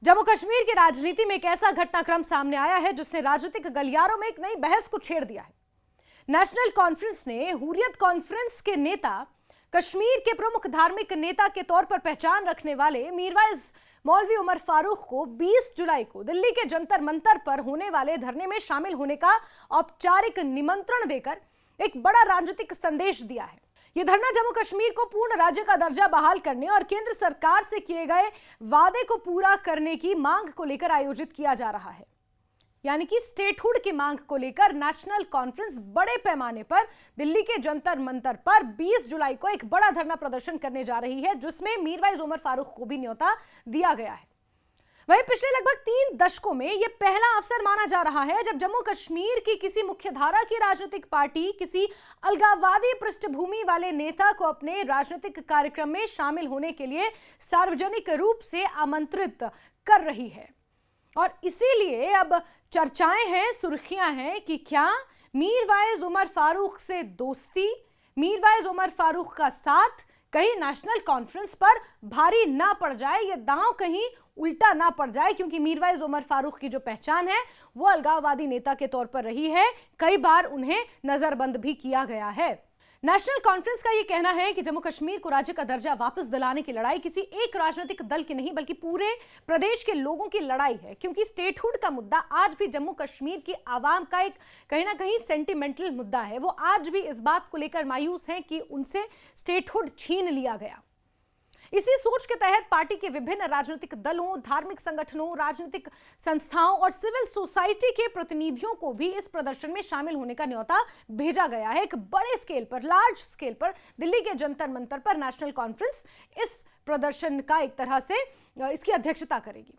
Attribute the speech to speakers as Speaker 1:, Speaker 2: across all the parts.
Speaker 1: जम्मू कश्मीर की राजनीति में एक ऐसा घटनाक्रम सामने आया है जिसने राजनीतिक गलियारों में एक नई बहस को छेड़ दिया है। नेशनल कॉन्फ्रेंस ने हुर्रियत कॉन्फ्रेंस के नेता, कश्मीर के प्रमुख धार्मिक नेता के तौर पर पहचान रखने वाले मीरवाइज मौलवी उमर फारूक को 20 जुलाई को दिल्ली के जंतर मंतर पर होने वाले धरने में शामिल होने का औपचारिक निमंत्रण देकर एक बड़ा राजनीतिक संदेश दिया है। यह धरना जम्मू कश्मीर को पूर्ण राज्य का दर्जा बहाल करने और केंद्र सरकार से किए गए वादे को पूरा करने की मांग को लेकर आयोजित किया जा रहा है। यानी कि स्टेटहुड की मांग को लेकर नेशनल कॉन्फ्रेंस बड़े पैमाने पर दिल्ली के जंतर मंतर पर 20 जुलाई को एक बड़ा धरना प्रदर्शन करने जा रही है, जिसमें मीरवाइज उमर फारूक को भी न्योता दिया गया है। वहीं पिछले लगभग 3 दशकों में यह पहला अवसर माना जा रहा है जब जम्मू कश्मीर की किसी मुख्यधारा की राजनीतिक पार्टी किसी अलगाववादी पृष्ठभूमि वाले नेता को अपने राजनीतिक कार्यक्रम में शामिल होने के लिए सार्वजनिक रूप से आमंत्रित कर रही है। और इसीलिए अब चर्चाएं हैं, सुर्खियां हैं कि क्या मीरवाइज उमर फारूक से दोस्ती, मीरवाइज उमर फारूक का साथ कहीं नेशनल कॉन्फ्रेंस पर भारी ना पड़ जाए, यह दांव कहीं उल्टा ना पड़ जाए, क्योंकि मीरवाइज उमर फारूक की जो पहचान है वो अलगाववादी नेता के तौर पर रही है। कई बार उन्हें नजरबंद भी किया गया है। नेशनल कॉन्फ्रेंस का यह कहना है कि जम्मू कश्मीर को राज्य का दर्जा वापस दिलाने की लड़ाई किसी एक राजनीतिक दल की नहीं बल्कि पूरे प्रदेश के लोगों की लड़ाई है, क्योंकि स्टेटहुड का मुद्दा आज भी जम्मू कश्मीर की आवाम का एक कहीं ना कहीं सेंटिमेंटल मुद्दा है। वो आज भी इस बात को लेकर मायूस हैं कि उनसे स्टेटहुड छीन लिया गया। इसी सोच के तहत पार्टी के विभिन्न राजनीतिक दलों, धार्मिक संगठनों, राजनीतिक संस्थाओं और सिविल सोसाइटी के प्रतिनिधियों को भी इस प्रदर्शन में शामिल होने का न्योता भेजा गया है। एक बड़े स्केल पर, लार्ज स्केल पर दिल्ली के जंतर मंतर पर नेशनल कॉन्फ्रेंस इस प्रदर्शन का एक तरह से इसकी अध्यक्षता करेगी।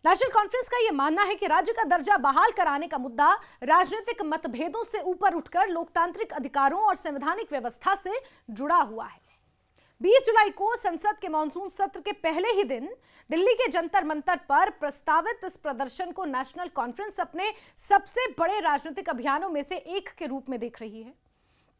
Speaker 1: नेशनल कॉन्फ्रेंस का यह मानना है कि राज्य का दर्जा बहाल कराने का मुद्दा राजनीतिक मतभेदों से ऊपर उठकर लोकतांत्रिक अधिकारों और संवैधानिक व्यवस्था से जुड़ा हुआ है। 20 जुलाई को संसद के मॉनसून सत्र के पहले ही दिन दिल्ली के जंतर मंतर पर प्रस्तावित इस प्रदर्शन को नेशनल कॉन्फ्रेंस अपने सबसे बड़े राजनीतिक अभियानों में से एक के रूप में देख रही है।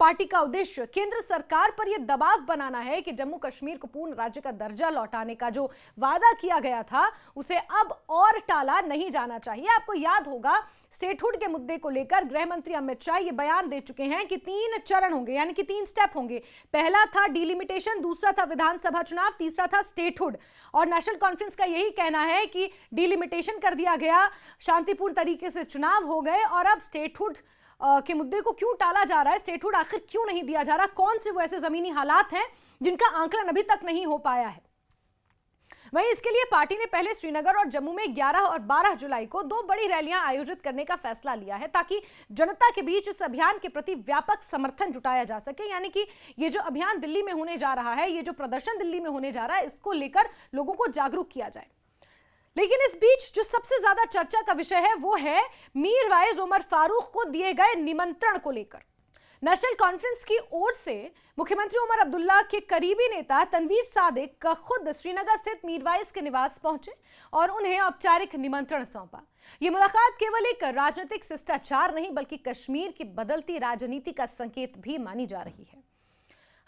Speaker 1: पार्टी का उद्देश्य केंद्र सरकार पर यह दबाव बनाना है कि जम्मू कश्मीर को पूर्ण राज्य का दर्जा लौटाने का जो वादा किया गया था उसे अब और टाला नहीं जाना चाहिए। आपको याद होगा, स्टेटहुड के मुद्दे को लेकर गृह मंत्री अमित शाह ये बयान दे चुके हैं कि 3 चरण होंगे, यानी कि 3 स्टेप होंगे। पहला था डिलिमिटेशन, दूसरा था विधानसभा चुनाव, तीसरा था स्टेटहुड। और नेशनल कॉन्फ्रेंस का यही कहना है कि डिलिमिटेशन कर दिया गया, शांतिपूर्ण तरीके से चुनाव हो गए, और अब स्टेटहुड के मुद्दे को क्यों टाला जा रहा है, स्टेटहुड आखिर क्यों नहीं दिया जा रहा, कौन से वो ऐसे जमीनी हालात हैं जिनका आंकलन अभी तक नहीं हो पाया है। वहीं इसके लिए पार्टी ने पहले श्रीनगर और जम्मू में 11 और 12 जुलाई को 2 बड़ी रैलियां आयोजित करने का फैसला लिया है, ताकि जनता के बीच इस अभियान के प्रति व्यापक समर्थन जुटाया जा सके। यानी कि ये जो अभियान दिल्ली में होने जा रहा है, ये जो प्रदर्शन दिल्ली में होने जा रहा है, इसको लेकर लोगों को जागरूक किया जाए। लेकिन इस बीच जो सबसे ज्यादा चर्चा का विषय है वो है मीरवाइज उमर फारूक को दिए गए निमंत्रण को लेकर। नेशनल कॉन्फ्रेंस की ओर से मुख्यमंत्री उमर अब्दुल्ला के करीबी नेता तनवीर सादिक खुद श्रीनगर स्थित मीरवाइज के निवास पहुंचे और उन्हें औपचारिक निमंत्रण सौंपा। यह मुलाकात केवल एक राजनीतिक शिष्टाचार नहीं बल्कि कश्मीर की बदलती राजनीति का संकेत भी मानी जा रही है।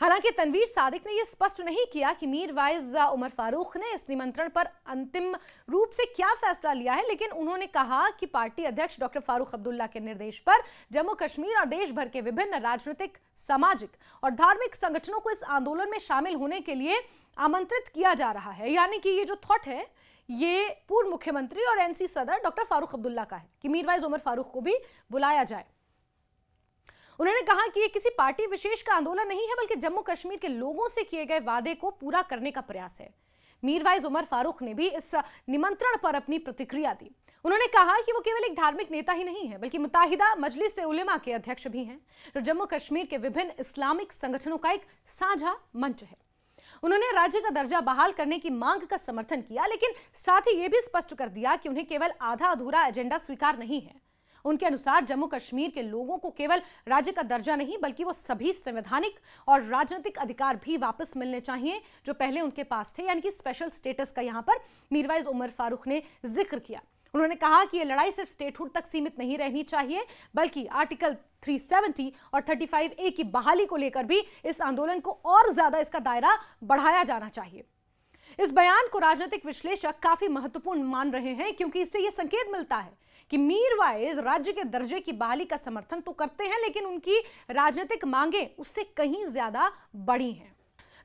Speaker 1: हालांकि तनवीर सादिक ने यह स्पष्ट नहीं किया कि मीरवाइज उमर फारूक ने इस निमंत्रण पर अंतिम रूप से क्या फैसला लिया है, लेकिन उन्होंने कहा कि पार्टी अध्यक्ष डॉक्टर फारूक अब्दुल्ला के निर्देश पर जम्मू कश्मीर और देश भर के विभिन्न राजनीतिक, सामाजिक और धार्मिक संगठनों को इस आंदोलन में शामिल होने के लिए आमंत्रित किया जा रहा है। यानी कि ये जो थॉट है ये पूर्व मुख्यमंत्री और एनसी सदर डॉक्टर फारूक अब्दुल्ला का है कि मीरवाइज उमर फारूक को भी बुलाया जाए। उन्होंने कहा कि यह किसी पार्टी विशेष का आंदोलन नहीं है बल्कि जम्मू कश्मीर के लोगों से किए गए वादे को पूरा करने का प्रयास है। मीरवाइज उमर फारूक ने भी इस निमंत्रण पर अपनी प्रतिक्रिया दी। उन्होंने कहा कि वो केवल एक धार्मिक नेता ही नहीं है बल्कि मुत्ताहिदा मजलिस उलेमा के अध्यक्ष भी हैं, जो जम्मू कश्मीर के विभिन्न इस्लामिक संगठनों का एक साझा मंच है। उन्होंने राज्य का दर्जा बहाल करने की मांग का समर्थन किया, लेकिन साथ ही यह भी स्पष्ट कर दिया कि उन्हें केवल आधा अधूरा एजेंडा स्वीकार नहीं है। उनके अनुसार जम्मू कश्मीर के लोगों को केवल राज्य का दर्जा नहीं बल्कि वो सभी संवैधानिक और राजनीतिक अधिकार भी वापस मिलने चाहिए जो पहले उनके पास थे, यानी कि स्पेशल स्टेटस का यहां पर मीरवाइज उमर फारूक ने जिक्र किया। उन्होंने कहा कि यह लड़ाई सिर्फ स्टेटहुड तक सीमित नहीं रहनी चाहिए बल्कि आर्टिकल 370 और 35A की बहाली को लेकर भी इस आंदोलन को और ज्यादा इसका दायरा बढ़ाया जाना चाहिए। इस बयान को राजनीतिक विश्लेषक काफी महत्वपूर्ण मान रहे हैं, क्योंकि इससे यह संकेत मिलता है कि मीरवाइज राज्य के दर्जे की बहाली का समर्थन तो करते हैं, लेकिन उनकी राजनीतिक मांगें उससे कहीं ज्यादा बड़ी हैं।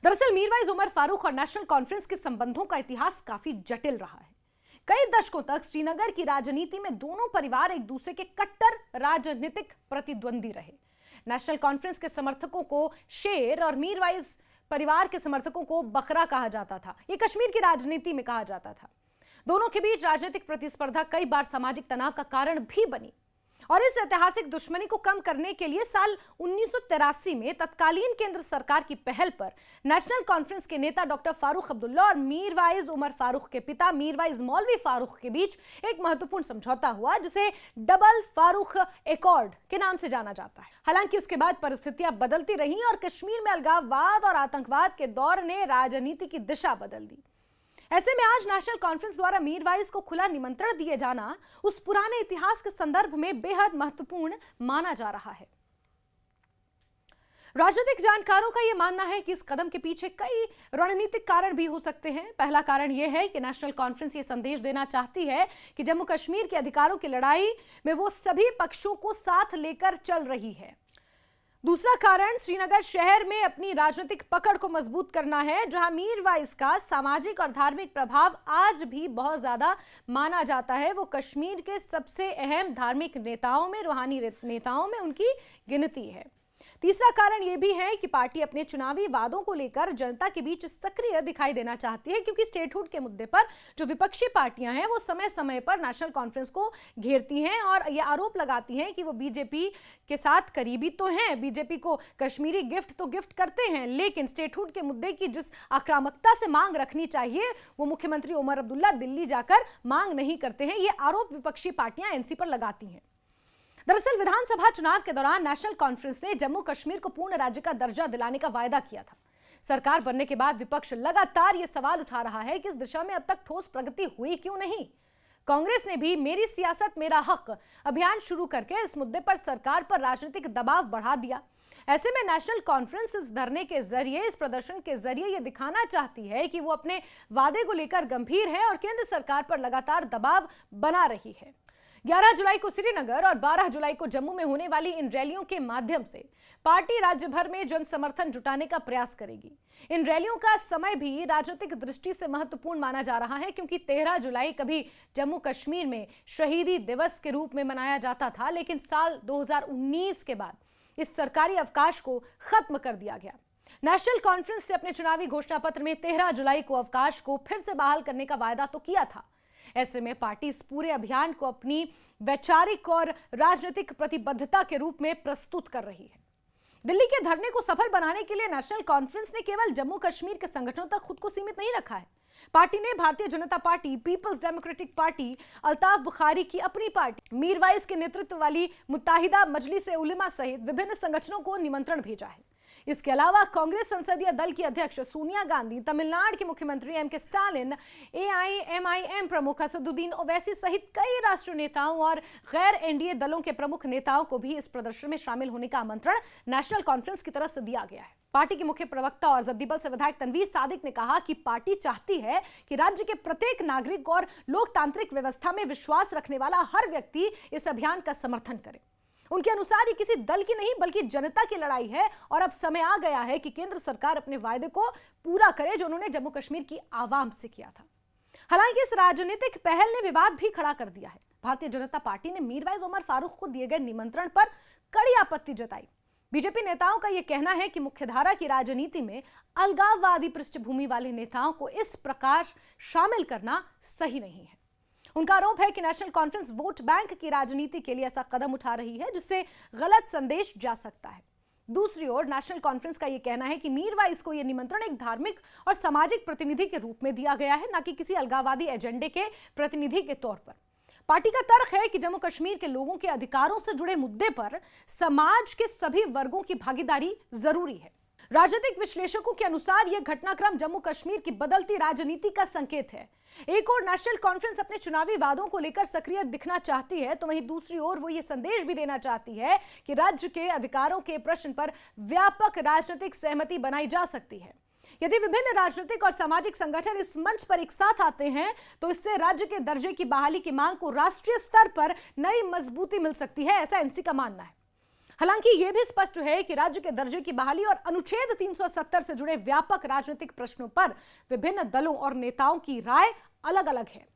Speaker 1: दरअसल मीरवाइज उमर फारूक और नेशनल कॉन्फ्रेंस के संबंधों का इतिहास काफी जटिल रहा है। कई दशकों तक श्रीनगर की राजनीति में दोनों परिवार एक दूसरे के कट्टर राजनीतिक प्रतिद्वंदी रहे। नेशनल कॉन्फ्रेंस के समर्थकों को शेर और मीरवाइज परिवार के समर्थकों को बकरा कहा जाता था। यह कश्मीर की राजनीति में कहा जाता था। दोनों के बीच राजनीतिक प्रतिस्पर्धा कई बार सामाजिक तनाव का कारण भी बनी, और इस ऐतिहासिक दुश्मनी को कम करने के लिए साल 1983 में तत्कालीन केंद्र सरकार की पहल पर नेशनल कॉन्फ्रेंस के नेता डॉक्टर फारूक अब्दुल्ला और मीरवाइज उमर फारूक के पिता मीरवाइज मौलवी फारूक के बीच एक महत्वपूर्ण समझौता हुआ, जिसे डबल फारूक एकॉर्ड के नाम से जाना जाता है। हालांकि उसके बाद परिस्थितियां बदलती रहीं और कश्मीर में अलगाववाद और आतंकवाद के दौर ने राजनीति की दिशा बदल दी। ऐसे में आज नेशनल कॉन्फ्रेंस द्वारा मीरवाइज को खुला निमंत्रण दिए जाना उस पुराने इतिहास के संदर्भ में बेहद महत्वपूर्ण माना जा रहा है। राजनीतिक जानकारों का यह मानना है कि इस कदम के पीछे कई रणनीतिक कारण भी हो सकते हैं। पहला कारण यह है कि नेशनल कॉन्फ्रेंस ये संदेश देना चाहती है कि जम्मू कश्मीर के अधिकारों की लड़ाई में वो सभी पक्षों को साथ लेकर चल रही है। दूसरा कारण श्रीनगर शहर में अपनी राजनीतिक पकड़ को मजबूत करना है, जहां मीरवाइज का सामाजिक और धार्मिक प्रभाव आज भी बहुत ज्यादा माना जाता है। वो कश्मीर के सबसे अहम धार्मिक नेताओं में, रूहानी नेताओं में उनकी गिनती है। तीसरा कारण यह भी है कि पार्टी अपने चुनावी वादों को लेकर जनता के बीच सक्रिय दिखाई देना चाहती है, क्योंकि स्टेटहुड के मुद्दे पर जो विपक्षी पार्टियां हैं वो समय समय पर नेशनल कॉन्फ्रेंस को घेरती हैं और ये आरोप लगाती हैं कि वो बीजेपी के साथ करीबी तो हैं, बीजेपी को कश्मीरी गिफ्ट तो गिफ्ट करते हैं, लेकिन स्टेटहुड के मुद्दे की जिस आक्रामकता से मांग रखनी चाहिए वो मुख्यमंत्री उमर अब्दुल्ला दिल्ली जाकर मांग नहीं करते हैं। ये आरोप विपक्षी पार्टियां एनसी पर लगाती हैं। दरअसल विधानसभा चुनाव के दौरान नेशनल कॉन्फ्रेंस ने जम्मू कश्मीर को पूर्ण राज्य का दर्जा दिलाने का वायदा किया था। सरकार बनने के बाद विपक्ष लगातार यह सवाल उठा रहा है कि इस दिशा में अब तक ठोस प्रगति हुई क्यों नहीं। कांग्रेस ने भी मेरी सियासत मेरा हक अभियान शुरू करके इस मुद्दे पर सरकार पर राजनीतिक दबाव बढ़ा दिया। ऐसे में नेशनल कॉन्फ्रेंस इस धरने के जरिए, इस प्रदर्शन के जरिए यह दिखाना चाहती है कि वो अपने वादे को लेकर गंभीर है और केंद्र सरकार पर लगातार दबाव बना रही है। 11 जुलाई को श्रीनगर और 12 जुलाई को जम्मू में होने वाली इन रैलियों के माध्यम से पार्टी राज्य भर में जन समर्थन जुटाने का प्रयास करेगी। इन रैलियों का समय भी राजनीतिक दृष्टि से महत्वपूर्ण माना जा रहा है, क्योंकि 13 जुलाई कभी जम्मू कश्मीर में शहीदी दिवस के रूप में मनाया जाता था, लेकिन साल 2019 के बाद इस सरकारी अवकाश को खत्म कर दिया गया। नेशनल कॉन्फ्रेंस से अपने चुनावी घोषणा पत्र में 13 जुलाई को अवकाश को फिर से बहाल करने का वायदा तो किया था। ऐसे में पार्टी इस पूरे अभियान को अपनी वैचारिक और राजनीतिक प्रतिबद्धता के रूप में प्रस्तुत कर रही है। दिल्ली के धरने को सफल बनाने के लिए नेशनल कॉन्फ्रेंस ने केवल जम्मू कश्मीर के संगठनों तक खुद को सीमित नहीं रखा है। पार्टी ने भारतीय जनता पार्टी, पीपल्स डेमोक्रेटिक पार्टी, अल्ताफ बुखारी की अपनी पार्टी, मीरवाइज के नेतृत्व वाली मुत्ताहिदा मजलिस ए उलेमा सहित विभिन्न संगठनों को निमंत्रण भेजा है। इसके अलावा कांग्रेस संसदीय दल की अध्यक्ष सोनिया गांधी, तमिलनाडु के मुख्यमंत्री एम के स्टालिन, एआईएमआईएम प्रमुख असदुद्दीन ओवैसी सहित कई राष्ट्रीय नेताओं और गैर एनडीए दलों के प्रमुख नेताओं को भी इस प्रदर्शन में शामिल होने का आमंत्रण नेशनल कॉन्फ्रेंस की तरफ से दिया गया है। पार्टी के मुख्य प्रवक्ता और जद्दीबल से विधायक तनवीर सादिक ने कहा कि पार्टी चाहती है कि राज्य के प्रत्येक नागरिक और लोकतांत्रिक व्यवस्था में विश्वास रखने वाला हर व्यक्ति इस अभियान का समर्थन करे। उनके अनुसार ये किसी दल की नहीं बल्कि जनता की लड़ाई है और अब समय आ गया है कि केंद्र सरकार अपने वायदे को पूरा करे जो उन्होंने जम्मू कश्मीर की आवाम से किया था। हालांकि इस राजनीतिक पहल ने विवाद भी खड़ा कर दिया है। भारतीय जनता पार्टी ने मीरवाइज उमर फारूक को दिए गए निमंत्रण पर कड़ी आपत्ति जताई। बीजेपी नेताओं का यह कहना है कि मुख्यधारा की राजनीति में अलगाववादी पृष्ठभूमि वाले नेताओं को इस प्रकार शामिल करना सही नहीं है। उनका आरोप है कि नेशनल कॉन्फ्रेंस वोट बैंक की राजनीति के लिए ऐसा कदम उठा रही है जिससे गलत संदेश जा सकता है। दूसरी ओर नेशनल कॉन्फ्रेंस का यह कहना है कि मीरवाइज को यह निमंत्रण एक धार्मिक और सामाजिक प्रतिनिधि के रूप में दिया गया है, न कि किसी अलगाववादी एजेंडे के प्रतिनिधि के तौर पर। पार्टी का तर्क है कि जम्मू कश्मीर के लोगों के अधिकारों से जुड़े मुद्दे पर समाज के सभी वर्गों की भागीदारी जरूरी है। राजनीतिक विश्लेषकों के अनुसार यह घटनाक्रम जम्मू कश्मीर की बदलती राजनीति का संकेत है। एक और नेशनल कॉन्फ्रेंस अपने चुनावी वादों को लेकर सक्रिय दिखना चाहती है, तो वहीं दूसरी ओर वो ये संदेश भी देना चाहती है कि राज्य के अधिकारों के प्रश्न पर व्यापक राजनीतिक सहमति बनाई जा सकती है। यदि विभिन्न राजनीतिक और सामाजिक संगठन इस मंच पर एक साथ आते हैं तो इससे राज्य के दर्जे की बहाली की मांग को राष्ट्रीय स्तर पर नई मजबूती मिल सकती है, ऐसा एनसी का मानना है। हालांकि यह भी स्पष्ट है कि राज्य के दर्जे की बहाली और अनुच्छेद 370 से जुड़े व्यापक राजनीतिक प्रश्नों पर विभिन्न दलों और नेताओं की राय अलग अलग है।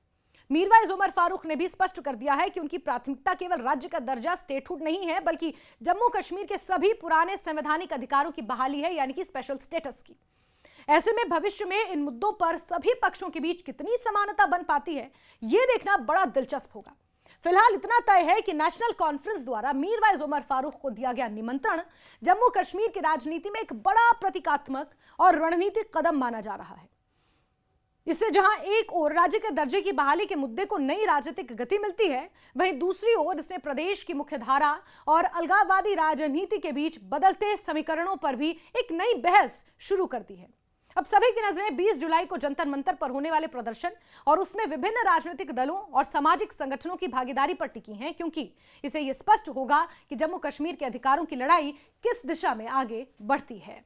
Speaker 1: मीरवाइज उमर फारूक ने भी स्पष्ट कर दिया है कि उनकी प्राथमिकता केवल राज्य का दर्जा स्टेटहुड नहीं है, बल्कि जम्मू कश्मीर के सभी पुराने संवैधानिक अधिकारों की बहाली है, यानी कि स्पेशल स्टेटस की। ऐसे में भविष्य में इन मुद्दों पर सभी पक्षों के बीच कितनी समानता बन पाती है, यह देखना बड़ा दिलचस्प होगा। फिलहाल इतना तय है कि नेशनल कॉन्फ्रेंस द्वारा मीरवाइज उमर फारूक को दिया गया निमंत्रण जम्मू कश्मीर की राजनीति में एक बड़ा प्रतीकात्मक और रणनीतिक कदम माना जा रहा है। इससे जहां एक ओर राज्य के दर्जे की बहाली के मुद्दे को नई राजनीतिक गति मिलती है, वहीं दूसरी ओर इसने प्रदेश की मुख्यधारा और अलगाववादी राजनीति के बीच बदलते समीकरणों पर भी एक नई बहस शुरू कर दी है। अब सभी की नजरें 20 जुलाई को जंतर मंतर पर होने वाले प्रदर्शन और उसमें विभिन्न राजनीतिक दलों और सामाजिक संगठनों की भागीदारी पर टिकी हैं, क्योंकि इसे यह स्पष्ट होगा कि जम्मू कश्मीर के अधिकारों की लड़ाई किस दिशा में आगे बढ़ती है।